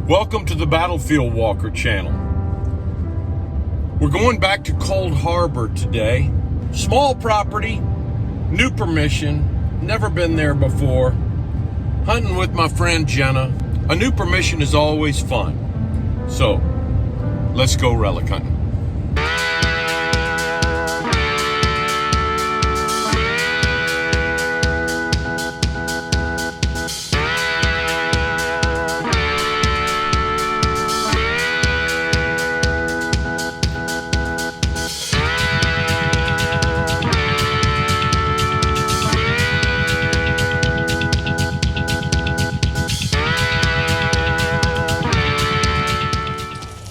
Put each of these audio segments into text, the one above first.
Welcome to the Battlefield Walker channel. We're going back to Cold Harbor today. Small property, new permission, never been there before. Hunting with my friend Jenna. A new permission is always fun. So, let's go relic hunting.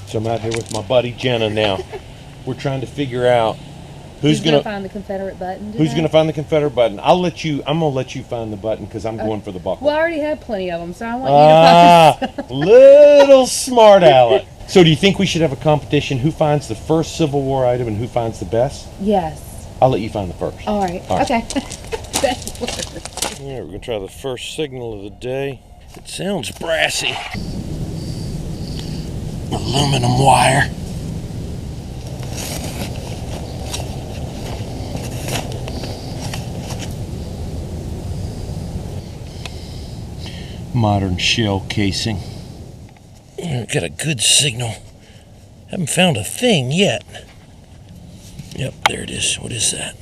So I'm out here with my buddy Jenna now. We're trying to figure out who's gonna find the Confederate button today? Who's gonna find the Confederate button? I'm gonna let you find the button because I'm going for the buckle. Well, I already have plenty of them, so I want you to find some. Little smart aleck. So do you think we should have a competition? Who finds the first Civil War item and who finds the best? Yes. I'll let you find the first. All right. Okay. That works. Yeah, we're gonna try the first signal of the day. It sounds brassy. Aluminum wire. Modern shell casing. Got a good signal. Haven't found a thing yet. Yep, there it is. What is that?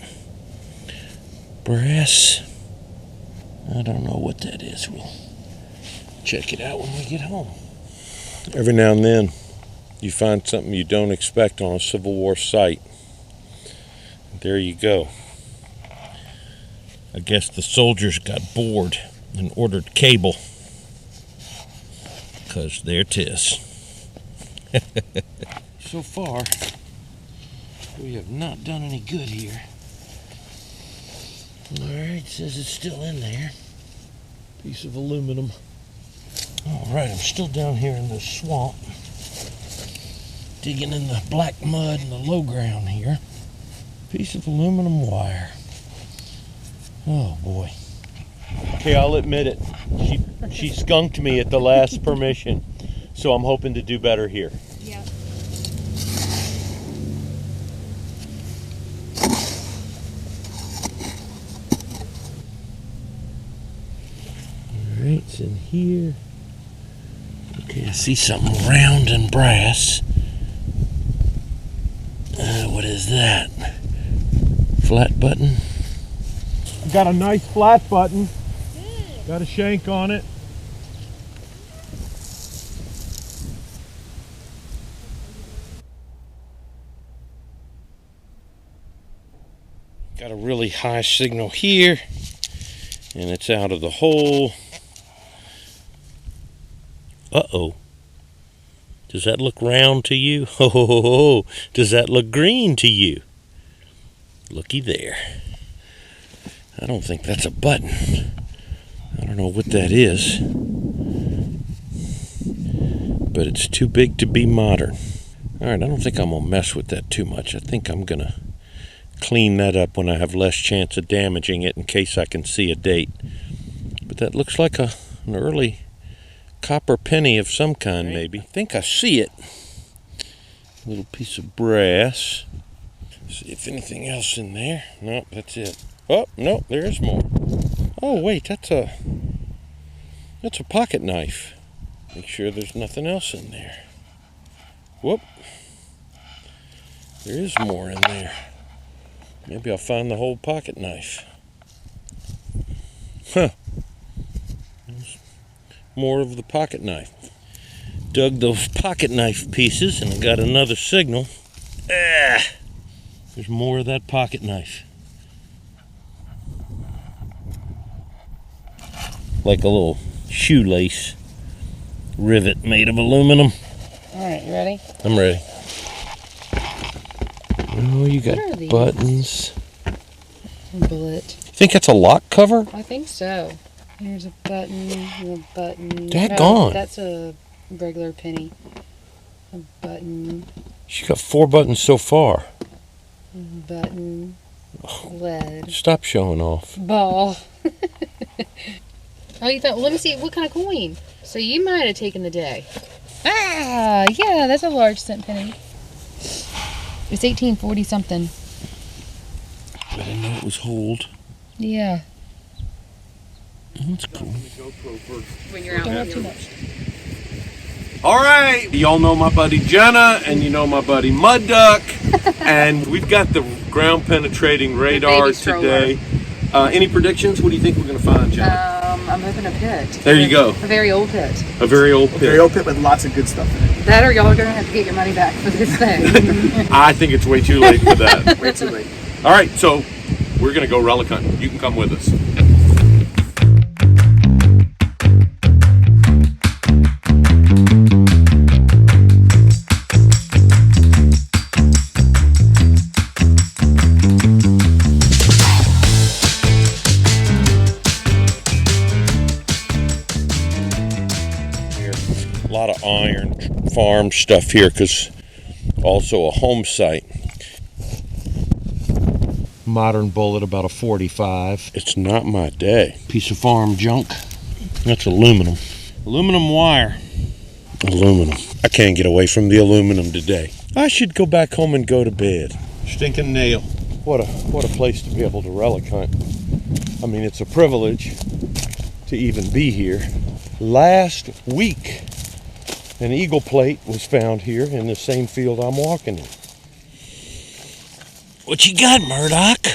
Brass. I don't know what that is. We'll check it out when we get home. Every now and then you find something you don't expect on a Civil War site. There you go. I guess the soldiers got bored and ordered cable. Because there 'tis. So far, we have not done any good here. Alright, says it's still in there. Piece of aluminum. Alright, I'm still down here in the swamp. Digging in the black mud and the low ground here. Piece of aluminum wire. Oh boy. Okay, I'll admit it. She skunked me at the last permission. So I'm hoping to do better here. Yep. Alright, it's in here. Okay, I see something round and brass. What is that? Flat button? Got a nice flat button. Got a shank on it. Got a really high signal here, and it's out of the hole. Uh-oh. Does that look round to you? Ho, ho, ho, ho. Does that look green to you? Looky there. I don't think that's a button. I don't know what that is. But it's too big to be modern. Alright, I don't think I'm going to mess with that too much. I think I'm going to clean that up when I have less chance of damaging it in case I can see a date. But that looks like an early copper penny of some kind, maybe. I think I see it. A little piece of brass. See if anything else in there. Nope, that's it. Oh, no, there is more. Oh, wait, that's a pocket knife. Make sure there's nothing else in there. Whoop. There is more in there. Maybe I'll find the whole pocket knife. Huh. More of the pocket knife. Dug those pocket knife pieces and I got another signal. There's more of that pocket knife. Like a little shoelace rivet made of aluminum. Alright, you ready? I'm ready. Oh, you got buttons. Bullet. You think that's a lock cover? I think so. Here's a button, a button. Daggone. No, that's a regular penny. A button. She got 4 buttons so far. Button. Lead. Stop showing off. Ball. Oh, you thought, let me see, what kind of coin? So you might have taken the day. Ah, yeah, that's a large cent penny. It's 1840 something. I didn't know it was hold. Yeah. That's cool. When you're out. Don't have too much. All right, y'all know my buddy Jenna, and you know my buddy Mudduck, and we've got the ground penetrating radar today. Any predictions? What do you think we're going to find, Jenna? I'm hoping a pit. There you go. A very old pit. A very old pit. A very old pit with lots of good stuff in it. That or y'all are going to have to get your money back for this thing. I think it's way too late for that. Way too late. All right, so we're going to go relic hunting. You can come with us. A lot of iron farm stuff here because also a home site. Modern bullet, about a 45. It's not my day. Piece of farm junk. That's aluminum. Aluminum wire. Aluminum. I can't get away from the aluminum today. I should go back home and go to bed. Stinking nail. What a place to be able to relic hunt. I mean, it's a privilege to even be here. Last week, an eagle plate was found here in the same field I'm walking in. What you got, Murdoch?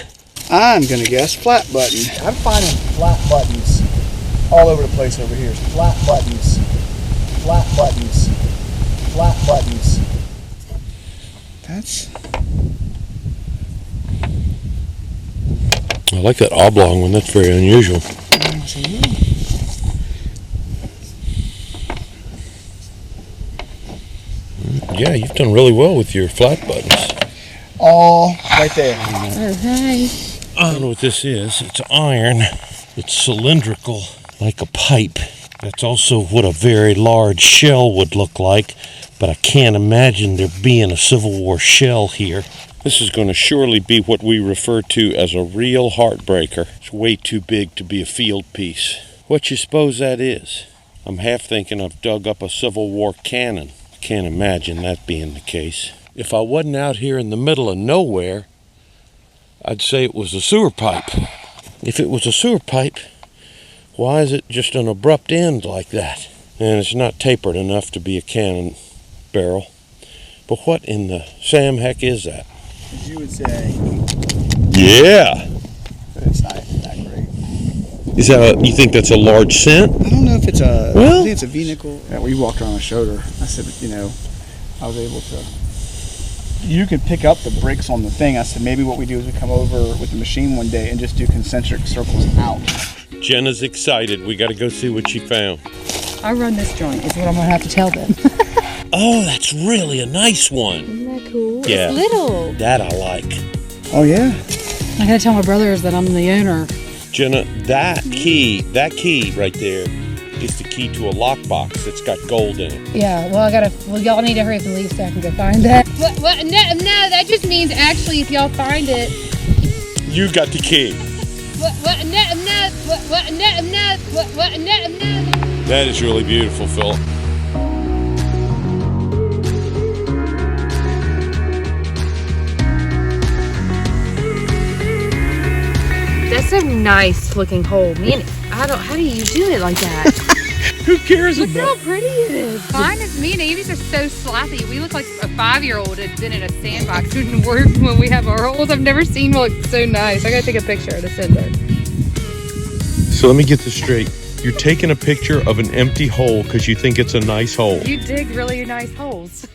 I'm going to guess flat button. I'm finding flat buttons all over the place over here. Flat buttons. Flat buttons. Flat buttons. That's... I like that oblong one. That's very unusual. Yeah, you've done really well with your flat buttons. All right there. Okay. I don't know what this is. It's iron. It's cylindrical, like a pipe. That's also what a very large shell would look like, but I can't imagine there being a Civil War shell here. This is going to surely be what we refer to as a real heartbreaker. It's way too big to be a field piece. What you suppose that is? I'm half thinking I've dug up a Civil War cannon. Can't imagine that being the case. If I wasn't out here in the middle of nowhere, I'd say it was a sewer pipe. If it was a sewer pipe, why is it just an abrupt end like that? And it's not tapered enough to be a cannon barrel. But what in the Sam heck is that? You would say... Yeah! It's not that great. Is that you think that's a large cent? I don't know if it's a... Well, I think it's a V-nickel. Yeah, we walked around my shoulder. I said, you know, I was able to... You could pick up the bricks on the thing. I said, maybe what we do is we come over with the machine one day and just do concentric circles out. Jenna's excited. We got to go see what she found. I run this joint, is what I'm going to have to tell them. Oh, that's really a nice one. Isn't that cool? Yeah. It's little. That I like. Oh, yeah? I got to tell my brothers that I'm the owner. Jenna, that key right there is the key to a lockbox that's got gold in it. Yeah, well, y'all need to hurry up and leave so I can go find that. What? No, that just means actually if y'all find it. You got the key. No. That is really beautiful, Philip. That's a nice looking hole. Man, how do you do it like that? Who cares Look about how pretty it is. Mine is, me and Amy's are so sloppy. We look like a 5-year-old that's been in a sandbox doing work when we have our holes. I've never seen one look so nice. I gotta take a picture to send her. So let me get this straight. You're taking a picture of an empty hole because you think it's a nice hole. You dig really nice holes.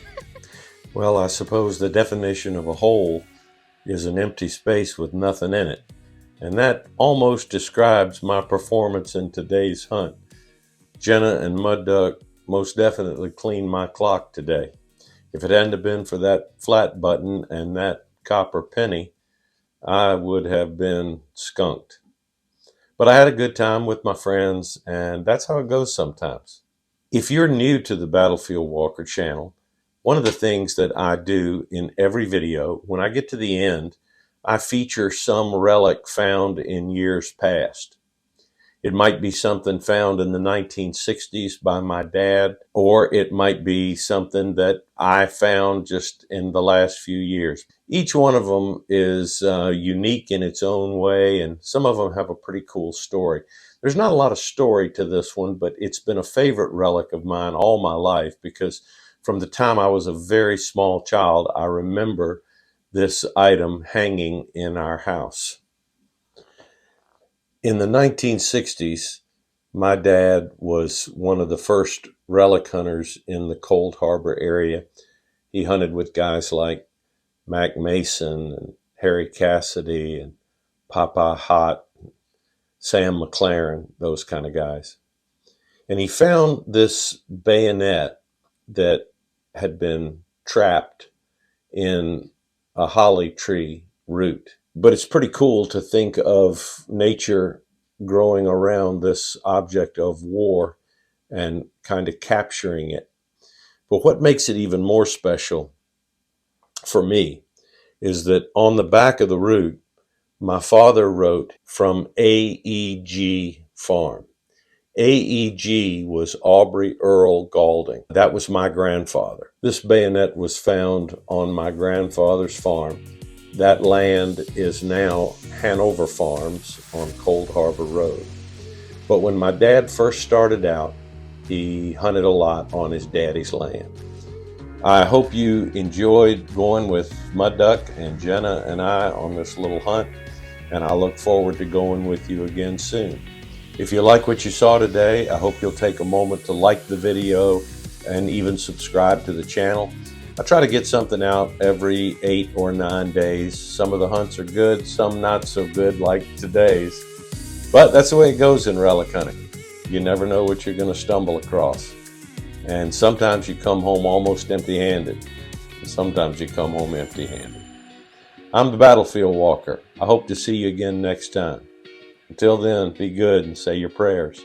Well, I suppose the definition of a hole is an empty space with nothing in it. And that almost describes my performance in today's hunt. Jenna and Mudduck most definitely cleaned my clock today. If it hadn't been for that flat button and that copper penny, I would have been skunked. But I had a good time with my friends, and that's how it goes sometimes. If you're new to the Battlefield Walker channel, one of the things that I do in every video, when I get to the end, I feature some relic found in years past. It might be something found in the 1960s by my dad, or it might be something that I found just in the last few years. Each one of them is unique in its own way, and some of them have a pretty cool story. There's not a lot of story to this one, but it's been a favorite relic of mine all my life because from the time I was a very small child, I remember this item hanging in our house. In the 1960s, my dad was one of the first relic hunters in the Cold Harbor area. He hunted with guys like Mac Mason and Harry Cassidy and Papa Hott, Sam McLaren, those kind of guys. And he found this bayonet that had been trapped in a holly tree root. But it's pretty cool to think of nature growing around this object of war and kind of capturing it. But what makes it even more special for me is that on the back of the root, my father wrote from AEG Farm. AEG was Aubrey Earl Galding. That was my grandfather. This bayonet was found on my grandfather's farm. That land is now Hanover Farms on Cold Harbor Road. But when my dad first started out, he hunted a lot on his daddy's land. I hope you enjoyed going with Mudduck and Jenna and I on this little hunt, and I look forward to going with you again soon. If you like what you saw today, I hope you'll take a moment to like the video and even subscribe to the channel. I try to get something out every 8 or 9 days. Some of the hunts are good, some not so good like today's. But that's the way it goes in relic hunting. You never know what you're going to stumble across. And sometimes you come home almost empty-handed. And sometimes you come home empty-handed. I'm the Battlefield Walker. I hope to see you again next time. Until then, be good and say your prayers.